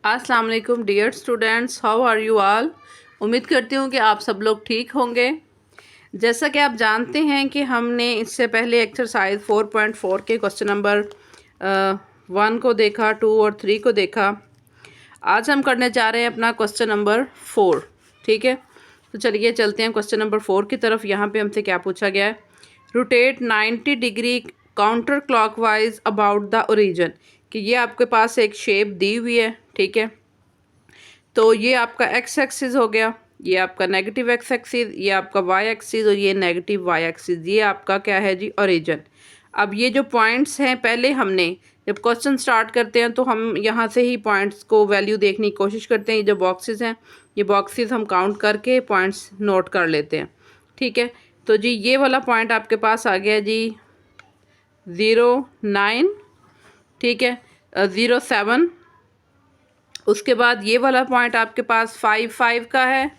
अस्सलाम वालेकुम dear students, how are you all. उम्मीद करती हूँ कि आप सब लोग ठीक होंगे। जैसा कि आप जानते हैं कि हमने इससे पहले एक्सरसाइज 4.4 के क्वेश्चन नंबर 1 को देखा, 2 और 3 को देखा। आज हम करने जा रहे हैं अपना क्वेश्चन नंबर 4। ठीक है, तो चलिए चलते हैं क्वेश्चन नंबर 4 की तरफ। यहाँ पे हमसे क्या पूछा गया है, rotate 90 degree counter clockwise about the origin. कि ये आपके पास एक शेप दी हुई है, ठीक है। तो ये आपका एक्स एक्सिस हो गया, ये आपका नेगेटिव एक्स एक्सिस, ये आपका वाई एक्सिस और ये नेगेटिव वाई एक्सिस। ये आपका क्या है जी, ओरिजिन। अब ये जो पॉइंट्स हैं, पहले हमने जब क्वेश्चन स्टार्ट करते हैं तो हम यहाँ से ही पॉइंट्स को वैल्यू देखने की कोशिश करते हैं। ये जो बॉक्सेस हैं, ये बॉक्सेस हम काउंट करके पॉइंट्स नोट कर लेते हैं, ठीक है। तो जी ये वाला पॉइंट आपके पास आ गया जी 0, 9, ठीक है, 0, 7। उसके बाद ये वाला पॉइंट आपके पास 5, 5 का है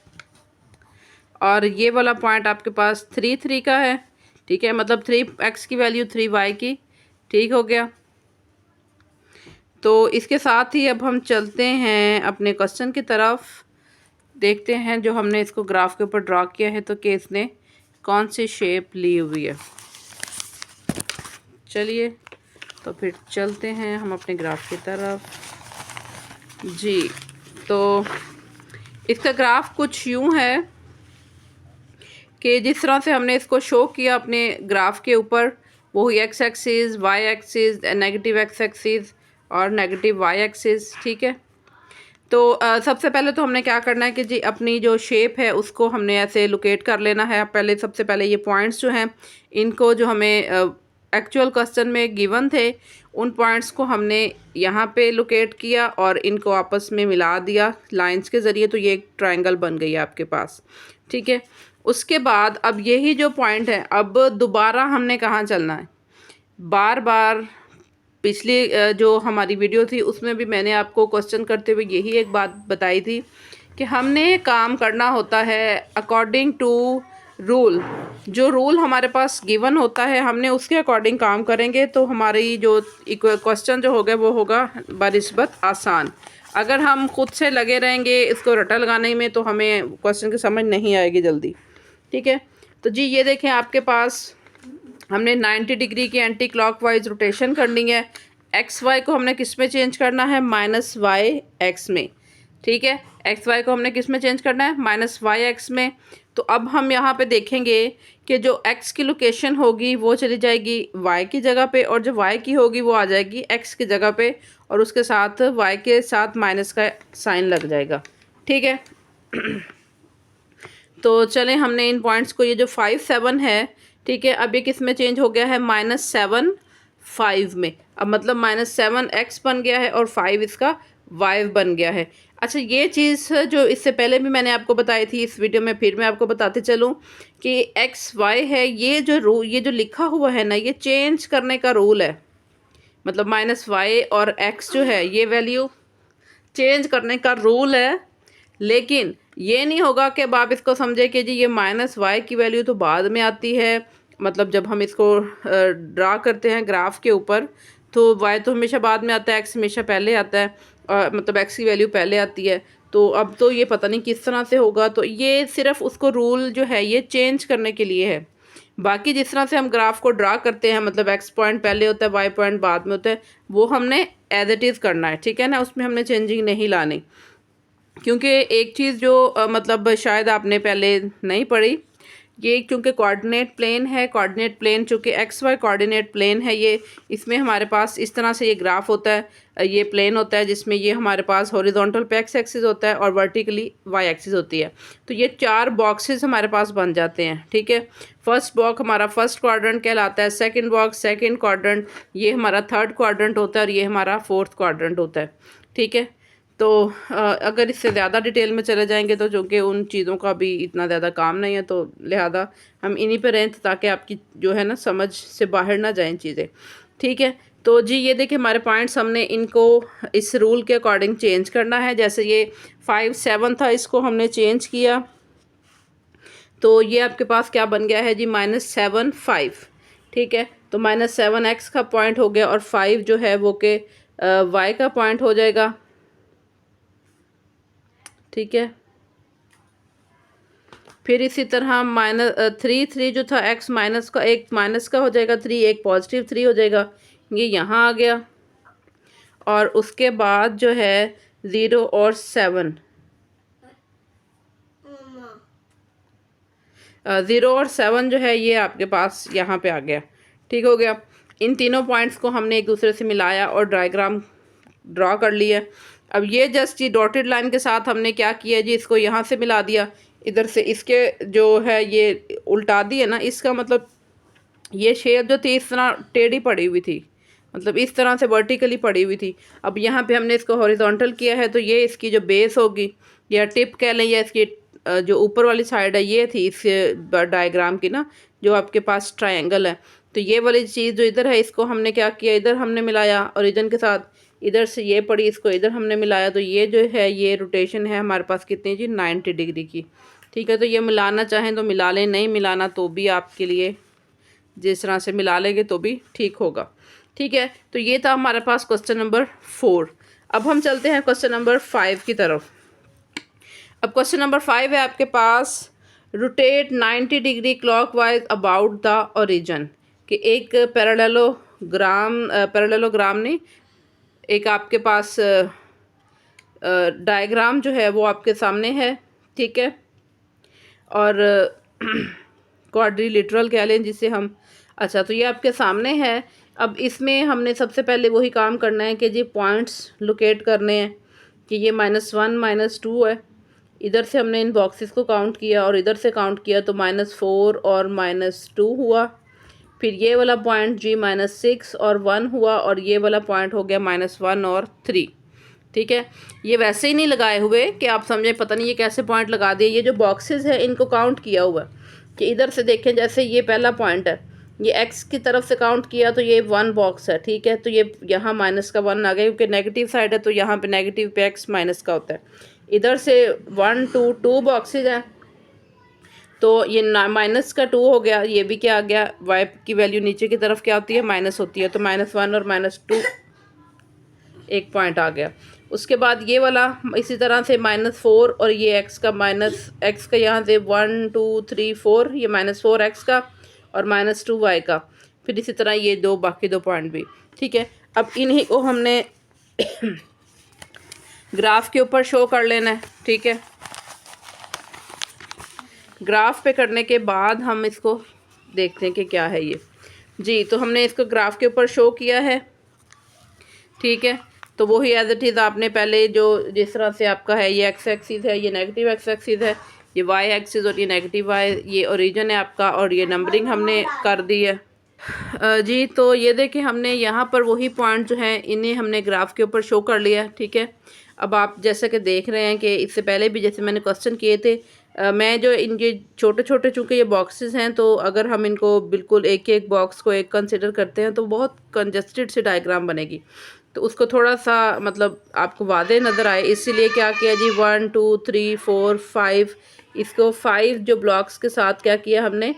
और ये वाला पॉइंट आपके पास 3, 3 का है, ठीक है। मतलब 3x की वैल्यू 3y की, ठीक हो गया। तो इसके साथ ही अब हम चलते हैं अपने क्वेश्चन की तरफ, देखते हैं जो हमने इसको ग्राफ के ऊपर ड्रा किया है तो कि इसने कौन सी शेप ली हुई है। चलिए तो फिर चलते हैं हम अपने ग्राफ की तरफ जी। तो इसका ग्राफ कुछ यूँ है कि जिस तरह से हमने इसको शो किया अपने ग्राफ के ऊपर, वो X axis, Y axis, negative X axis और नेगेटिव वाई एक्सिस, ठीक है। तो सबसे पहले तो हमने क्या करना है कि जी अपनी जो शेप है उसको हमने ऐसे लोकेट कर लेना है। पहले सबसे पहले ये पॉइंट्स जो हैं, इनको जो हमें एक्चुअल क्वेश्चन में गिवन थे, उन पॉइंट्स को हमने यहाँ पे लोकेट किया और इनको आपस में मिला दिया लाइंस के ज़रिए। तो ये एक ट्रायंगल बन गई है आपके पास, ठीक है। उसके बाद अब यही जो पॉइंट है, अब दोबारा हमने कहाँ चलना है। बार बार पिछली जो हमारी वीडियो थी उसमें भी मैंने आपको क्वेश्चन करते हुए यही एक बात बताई थी कि हमने काम करना होता है अकॉर्डिंग टू रूल। जो रूल हमारे पास गिवन होता है, हमने उसके अकॉर्डिंग काम करेंगे तो हमारी जो क्वेश्चन जो होगा वो होगा बनिस्बत आसान। अगर हम खुद से लगे रहेंगे इसको रटा लगाने में तो हमें क्वेश्चन की समझ नहीं आएगी जल्दी, ठीक है। तो जी ये देखें, आपके पास हमने 90 डिग्री की एंटी क्लॉकवाइज रोटेशन करनी है। एक्स वाई को हमने किस में चेंज करना है, -y(x) में, ठीक है। एक्स वाई को हमने किस में चेंज करना है, -y(x) में। तो अब हम यहाँ पे देखेंगे कि जो x की लोकेशन होगी वो चली जाएगी y की जगह पे, और जो y की होगी वो आ जाएगी x की जगह पे, और उसके साथ y के साथ माइनस का साइन लग जाएगा, ठीक है। तो चलें, हमने इन पॉइंट्स को, ये जो 5, 7 है, ठीक है, अब ये किस में चेंज हो गया है, -7, 5 में। अब मतलब -7x बन गया है और 5 इसका y बन गया है। अच्छा, ये चीज़ जो इससे पहले भी मैंने आपको बताई थी इस वीडियो में, फिर मैं आपको बताते चलूँ कि x y है, ये जो लिखा हुआ है ना, ये चेंज करने का रूल है। मतलब -y और x जो है, ये वैल्यू चेंज करने का रूल है। लेकिन ये नहीं होगा कि अब आप इसको समझे कि जी ये -y की वैल्यू तो बाद में आती है। मतलब जब हम इसको ड्रा करते हैं ग्राफ के ऊपर तो y तो हमेशा बाद में आता है, x हमेशा पहले आता है, मतलब x की वैल्यू पहले आती है। तो अब तो ये पता नहीं किस तरह से होगा। तो ये सिर्फ उसको रूल जो है ये चेंज करने के लिए है। बाकी जिस तरह से हम ग्राफ को ड्रा करते हैं, मतलब x पॉइंट पहले होता है, y पॉइंट बाद में होता है, वो हमने एज इट इज़ करना है, ठीक है ना। उसमें हमने चेंजिंग नहीं लानी। क्योंकि एक चीज़ जो मतलब शायद आपने पहले नहीं पढ़ी, ये क्योंकि कोऑर्डिनेट प्लेन है, कोऑर्डिनेट प्लेन चूँकि एक्स वाई कोऑर्डिनेट प्लेन है, ये इसमें हमारे पास इस तरह से ये ग्राफ होता है, ये प्लेन होता है जिसमें ये हमारे पास हॉरिजॉन्टल पे एक्स एक्सिस होता है और वर्टिकली वाई एक्सिस होती है। तो ये 4 बॉक्सेस हमारे पास बन जाते हैं, ठीक है। फर्स्ट बॉक्स हमारा फर्स्ट क्वाड्रेंट कहलाता है, सेकंड बॉक्स सेकंड क्वाड्रेंट, ये हमारा थर्ड क्वाड्रेंट होता है और ये हमारा फोर्थ क्वाड्रेंट होता है, ठीक है। तो अगर इससे ज़्यादा डिटेल में चले जाएंगे तो चूँकि उन चीज़ों का भी इतना ज़्यादा काम नहीं है, तो लिहाजा हम इन्हीं पे रहें ताकि आपकी जो है ना समझ से बाहर ना जाएं चीज़ें, ठीक है। तो जी ये देखिए, हमारे पॉइंट्स हमने इनको इस रूल के अकॉर्डिंग चेंज करना है। जैसे ये 5, 7 था, इसको हमने चेंज किया तो ये आपके पास क्या बन गया है जी, -7, 5, ठीक है। तो -7x का पॉइंट हो गया और 5 जो है वो के y का पॉइंट हो जाएगा, ठीक है। फिर इसी तरह माइनस 3 जो था x माइनस का, एक माइनस का हो जाएगा 3, एक पॉजिटिव 3 हो जाएगा, ये यहाँ आ गया। और उसके बाद जो है 0 और 7, 0 और 7 जो है ये आपके पास यहाँ पे आ गया। ठीक हो गया। इन तीनों पॉइंट्स को हमने एक दूसरे से मिलाया और डायग्राम ड्रॉ कर लिया। अब ये जस्ट ये डॉटेड लाइन के साथ हमने क्या किया जी, इसको यहाँ से मिला दिया, इधर से इसके जो है ये उल्टा दी है ना, इसका मतलब ये शेप जो थी इस तरह टेढ़ी पड़ी हुई थी, मतलब इस तरह से वर्टिकली पड़ी हुई थी। अब यहाँ पे हमने इसको हॉरिजॉन्टल किया है, तो ये इसकी जो बेस होगी या टिप कह लें, या इसकी जो ऊपर वाली साइड है ये थी इस डायग्राम की ना, जो आपके पास ट्रायंगल है। तो ये वाली चीज़ जो इधर है इसको हमने क्या किया, इधर हमने मिलाया ओरिजिन के साथ, इधर से ये पड़ी इसको इधर हमने मिलाया, तो ये जो है ये रोटेशन है हमारे पास कितनी जी, 90 डिग्री की। ठीक है, तो ये मिलाना चाहें तो मिला लें, नहीं मिलाना तो भी आपके लिए जिस तरह से मिला लेंगे तो भी ठीक होगा। ठीक है, तो ये था हमारे पास क्वेश्चन नंबर 4। अब हम चलते हैं क्वेश्चन नंबर 5 की तरफ। अब क्वेश्चन नंबर 5 है आपके पास, rotate 90 degree clockwise about the origin, कि एक पैरेललोग्राम नहीं, एक आपके पास डायग्राम जो है वो आपके सामने है। ठीक है, और क्वाड्रिलेटरल कह लें जिसे हम। अच्छा, तो ये आपके सामने है। अब इसमें हमने सबसे पहले वही काम करना है कि जी पॉइंट्स लोकेट करने हैं, कि ये -1 -2 है। इधर से हमने इन बॉक्सेस को काउंट किया और इधर से काउंट किया तो -4 और -2 हुआ। फिर ये वाला पॉइंट जी -6 और 1 हुआ, और ये वाला पॉइंट हो गया -1 और 3। ठीक है, ये वैसे ही नहीं लगाए हुए कि आप समझें पता नहीं ये कैसे पॉइंट लगा दिए। ये जो बॉक्सेस है इनको काउंट किया हुआ कि इधर से देखें, जैसे ये पहला पॉइंट है, ये x की तरफ से काउंट किया तो ये 1 बॉक्स है। ठीक है, तो ये यहाँ -1 आ गया, क्योंकि नेगेटिव साइड है तो यहाँ पे नेगेटिव पे x माइनस का होता है। इधर से 1 2 बॉक्सेज हैं, तो ये -2 हो गया। ये भी क्या आ गया, y की वैल्यू नीचे की तरफ क्या होती है, माइनस होती है, तो -1 और -2 एक पॉइंट आ गया। उसके बाद ये वाला इसी तरह से -4 और ये x का यहाँ से 1 2 3 4, ये -4x का और -2y का। फिर इसी तरह ये बाकी दो पॉइंट भी। ठीक है, अब इन्हीं को हमने ग्राफ के ऊपर शो कर लेना है। ठीक है, ग्राफ पे करने के बाद हम इसको देखते हैं कि क्या है ये जी। तो हमने इसको ग्राफ के ऊपर शो किया है। ठीक है, तो वही एज इट इज़ आपने पहले जो जिस तरह से आपका है, ये x एक्सिस है, ये नेगेटिव x एक्सिस है, ये y एक्सिस और ये नेगेटिव y, ये ओरिजिन है आपका, और ये नंबरिंग हमने कर दी है जी। तो ये देखें हमने यहाँ पर वही पॉइंट जो हैं इन्हें हमने ग्राफ के ऊपर शो कर लिया। ठीक है, अब आप जैसे कि देख रहे हैं कि इससे पहले भी जैसे मैंने क्वेश्चन किए थे, मैं जो इनके छोटे छोटे चूँकि ये बॉक्सेस हैं, तो अगर हम इनको बिल्कुल एक एक बॉक्स को एक कंसिडर करते हैं तो बहुत कंजस्टेड सी डायग्राम बनेगी, तो उसको थोड़ा सा मतलब आपको वादे नज़र आए, इसीलिए क्या किया जी 1 2 3 4 5, इसको 5 जो ब्लॉक्स के साथ क्या किया हमने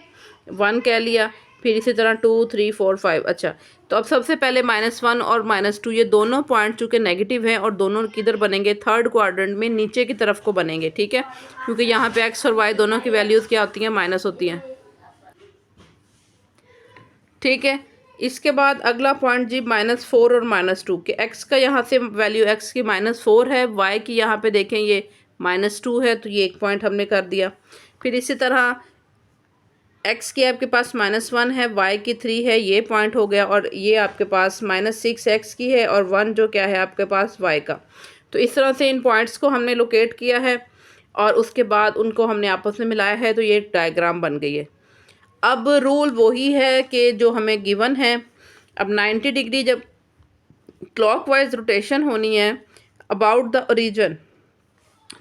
1 कह लिया, फिर इसी तरह 2 3 4 5। अच्छा, तो अब सबसे पहले -1 और -2 ये दोनों पॉइंट चूँकि नेगेटिव हैं और दोनों किधर बनेंगे, थर्ड क्वाड्रेंट में नीचे की तरफ को बनेंगे। ठीक है, क्योंकि यहाँ पे x और y दोनों की वैल्यूज़ क्या होती हैं, माइनस होती हैं। ठीक है, इसके बाद अगला पॉइंट जी -4 और -2 के x का यहाँ से वैल्यू x की -4 है, y की यहाँ पे देखें ये -2 है, तो ये एक पॉइंट हमने कर दिया। फिर इसी तरह x की आपके पास -1 है, y की 3 है, ये पॉइंट हो गया, और ये आपके पास -6x की है और 1 जो क्या है आपके पास y का। तो इस तरह से इन पॉइंट्स को हमने लोकेट किया है और उसके बाद उनको हमने आपस में मिलाया है, तो ये डायग्राम बन गई है। अब रूल वही है कि जो हमें गिवन है। अब 90 डिग्री जब क्लॉकवाइज रोटेशन होनी है अबाउट द ओरिजिन,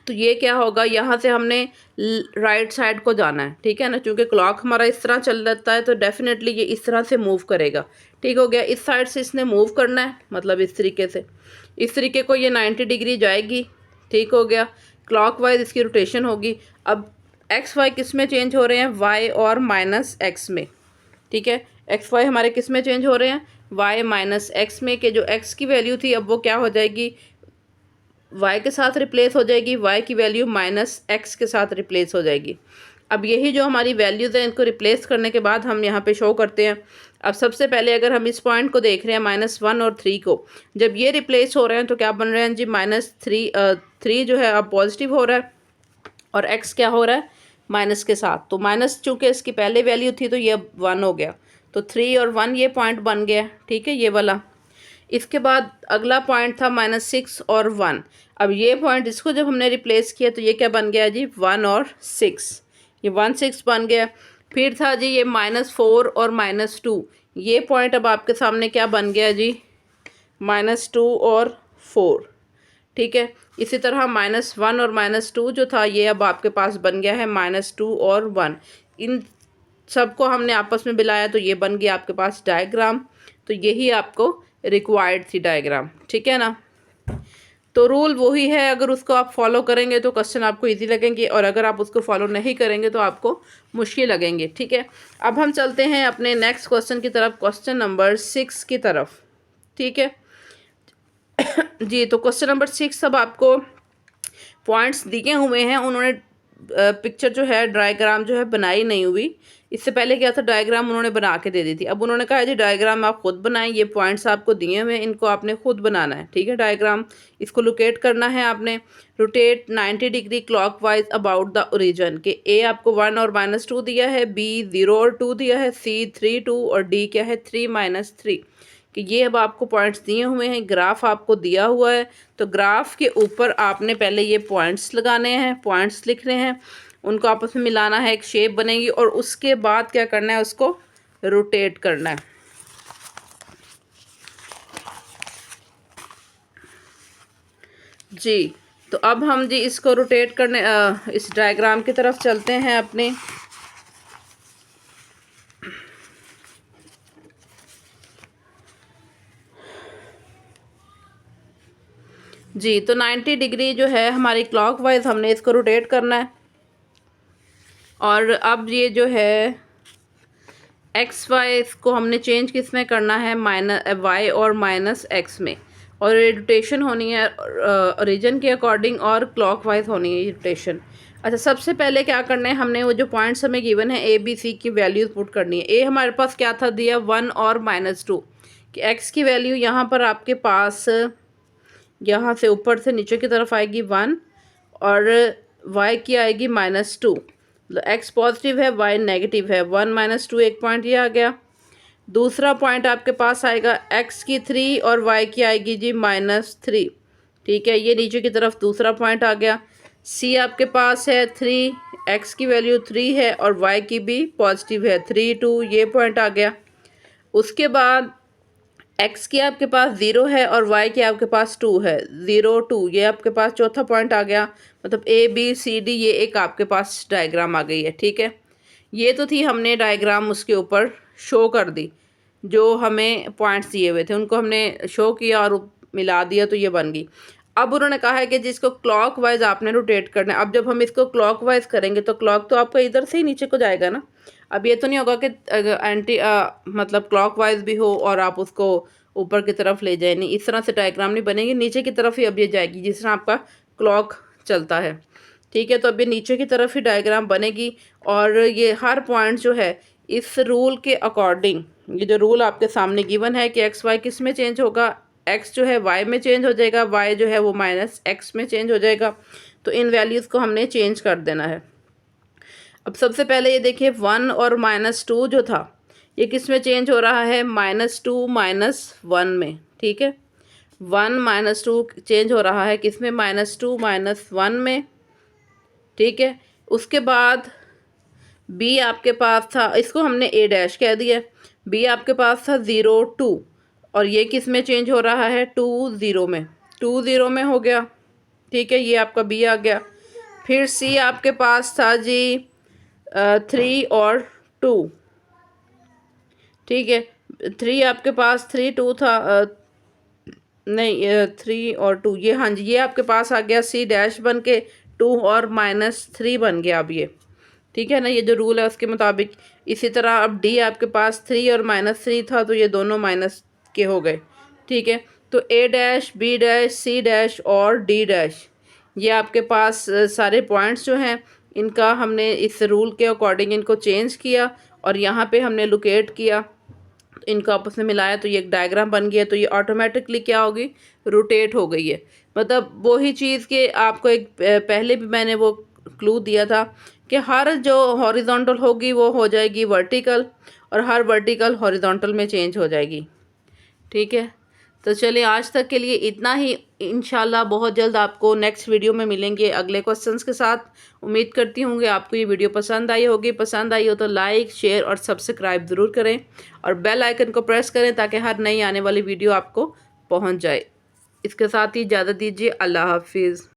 तो ये क्या होगा, यहाँ से हमने राइट साइड को जाना है। ठीक है ना, क्योंकि क्लॉक हमारा इस तरह चल जाता है तो डेफिनेटली ये इस तरह से मूव करेगा। ठीक हो गया, इस साइड से इसने मूव करना है, मतलब इस तरीके को ये 90 डिग्री जाएगी। ठीक हो गया, क्लॉकवाइज इसकी रोटेशन होगी। अब एक्स वाई किस में चेंज हो रहे हैं, वाई और -x में। ठीक है, एक्स वाई हमारे किस में चेंज हो रहे हैं, y -x में, कि जो x की वैल्यू थी अब वो क्या हो जाएगी, y के साथ रिप्लेस हो जाएगी, y की वैल्यू माइनस x के साथ रिप्लेस हो जाएगी। अब यही जो हमारी वैल्यूज़ हैं इनको रिप्लेस करने के बाद हम यहाँ पे शो करते हैं। अब सबसे पहले अगर हम इस पॉइंट को देख रहे हैं -1 और 3 को, जब ये रिप्लेस हो रहे हैं तो क्या बन रहे हैं जी, -3 जो है अब पॉजिटिव हो रहा है और x क्या हो रहा है माइनस के साथ। तो माइनस चूँकि इसकी पहले वैल्यू थी तो ये 1 हो गया, तो 3 और 1 ये पॉइंट बन गया, ठीक है, ये वाला। इसके बाद अगला पॉइंट था -6 और 1। अब ये पॉइंट इसको जब हमने रिप्लेस किया तो ये क्या बन गया जी, 1 और 6, ये 1 6 बन गया। फिर था जी ये -4 और -2, ये पॉइंट अब आपके सामने क्या बन गया जी, -2 और 4, ठीक है। इसी तरह -1 और -2 जो था ये अब आपके पास बन गया है -2 और 1। इन सबको हमने आपस में मिलाया तो ये बन गया आपके पास डायग्राम। तो यही आपको रिक्वायर्ड थी डायग्राम, ठीक है ना। तो रूल वही है, अगर उसको आप फॉलो करेंगे तो क्वेश्चन आपको इजी लगेंगे और अगर आप उसको फॉलो नहीं करेंगे तो आपको मुश्किल लगेंगे, ठीक है। अब हम चलते हैं अपने नेक्स्ट क्वेश्चन की तरफ, क्वेश्चन नंबर 6 की तरफ, ठीक है जी। तो क्वेश्चन नंबर 6 अब आपको पॉइंट्स दिए हुए हैं, उन्होंने पिक्चर जो है डायग्राम जो है बनाई नहीं हुई। इससे पहले क्या था, डायग्राम उन्होंने बना के दे दी थी। अब उन्होंने कहा है जी डायग्राम आप खुद बनाएं, ये पॉइंट्स आपको दिए हुए हैं, इनको आपने खुद बनाना है, ठीक है। डायग्राम इसको लोकेट करना है आपने। Rotate 90 degree clockwise about the origin के ए आपको 1 और -2 दिया है, बी 0 और 2 दिया है, सी 3 2 और डी क्या है 3 -3 कि ये अब आपको पॉइंट्स दिए हुए हैं। ग्राफ आपको दिया हुआ है, तो ग्राफ के ऊपर आपने पहले ये पॉइंट्स लगाने हैं, पॉइंट्स लिख रहे हैं, उनको आपस में मिलाना है, एक शेप बनेगी और उसके बाद क्या करना है, उसको रोटेट करना है। जी तो अब हम जी इसको रोटेट करने इस डायग्राम की तरफ चलते हैं अपने। जी तो 90 डिग्री जो है हमारी क्लॉकवाइज हमने इसको रोटेट करना है। और अब ये जो है एक्स वाई इसको हमने चेंज किस में करना है, -y और -x में, और रोटेशन होनी है ओरिजिन के अकॉर्डिंग और क्लॉकवाइज होनी है रोटेशन। अच्छा सबसे पहले क्या करना है, हमने वो जो पॉइंट्स हमें गिवन है ए बी सी की वैल्यूज पुट करनी है। ए हमारे पास क्या था दिया 1 और -2 कि x की वैल्यू यहाँ पर आपके पास यहाँ से ऊपर से नीचे की तरफ आएगी 1 और y की आएगी -2। x पॉजिटिव है y नेगेटिव है, 1 -2 एक पॉइंट ये आ गया। दूसरा पॉइंट आपके पास आएगा x की 3 और y की आएगी जी -3, ठीक है, ये नीचे की तरफ दूसरा पॉइंट आ गया। c आपके पास है 3, x की वैल्यू 3 है और y की भी पॉजिटिव है 3 2, ये पॉइंट आ गया। उसके बाद x की आपके पास 0 है और y की आपके पास 2 है, 0 2, ये आपके पास चौथा पॉइंट आ गया। मतलब a b c d ये एक आपके पास डायग्राम आ गई है, ठीक है। ये तो थी हमने डायग्राम उसके ऊपर शो कर दी, जो हमें पॉइंट्स दिए हुए थे उनको हमने शो किया और मिला दिया तो ये बन गई। अब उन्होंने कहा है कि जिसको क्लॉक वाइज आपने रोटेट करना है। अब जब हम इसको क्लॉक वाइज करेंगे तो क्लॉक तो आपका इधर से ही नीचे को जाएगा ना। अब ये तो नहीं होगा कि एंटी मतलब क्लॉक वाइज भी हो और आप उसको ऊपर की तरफ ले जाए, नहीं, इस तरह से डायग्राम नहीं बनेगी, नीचे की तरफ ही अब ये जाएगी जिस तरह आपका क्लॉक चलता है, ठीक है। तो अब ये नीचे की तरफ ही डायग्राम बनेगी और ये हर पॉइंट जो है इस रूल के अकॉर्डिंग, ये जो रूल आपके सामने गिवन है कि एक्स वाई किस में चेंज होगा, एक्स जो है वाई में चेंज हो जाएगा, वाई जो है वो -x में चेंज हो जाएगा। तो इन वैल्यूज़ को हमने चेंज कर देना है। अब सबसे पहले ये देखिए 1 और -2 जो था ये किस में चेंज हो रहा है, -2 -1 में, ठीक है। 1 -2 चेंज हो रहा है किस में, -2 -1 में, ठीक है। उसके बाद b आपके पास था, इसको हमने a' कह दिया, b आपके पास था 0 2 और ये किस में चेंज हो रहा है 2 0 में, 2 0 में हो गया, ठीक है, ये आपका b आ गया। फिर c आपके पास था जी 3 और 2, ठीक है, 3 आपके पास 3 2 था नहीं 3 और 2 ये, हाँ जी, ये आपके पास आ गया c' बन के 2 और -3 बन गया अब ये, ठीक है ना, ये जो रूल है उसके मुताबिक। इसी तरह अब d आपके पास 3 और -3 था तो ये दोनों माइनस के हो गए, ठीक है। तो A dash, B dash, C dash और डी डैश, ये आपके पास सारे पॉइंट्स जो हैं इनका हमने इस रूल के अकॉर्डिंग इनको चेंज किया और यहाँ पे हमने लोकेट किया, इनको आपस में मिलाया तो ये एक डायग्राम बन गया। तो ये ऑटोमेटिकली क्या होगी, रोटेट हो गई है। मतलब वही चीज़ कि आपको एक पहले भी मैंने वो क्लू दिया था कि हर जो हॉरिजॉन्टल होगी वो हो जाएगी वर्टिकल और हर वर्टिकल हॉरिजॉन्टल में चेंज हो जाएगी। ठीक है, तो चलिए आज तक के लिए इतना ही। इंशाल्लाह बहुत जल्द आपको नेक्स्ट वीडियो में मिलेंगे अगले क्वेश्चंस के साथ। उम्मीद करती हूँ कि आपको ये वीडियो पसंद आई होगी। पसंद आई हो तो लाइक, शेयर और सब्सक्राइब ज़रूर करें और बेल आइकन को प्रेस करें ताकि हर नई आने वाली वीडियो आपको पहुँच जाए। इसके साथ ही इजाज़त दीजिए। अल्लाह हाफिज़।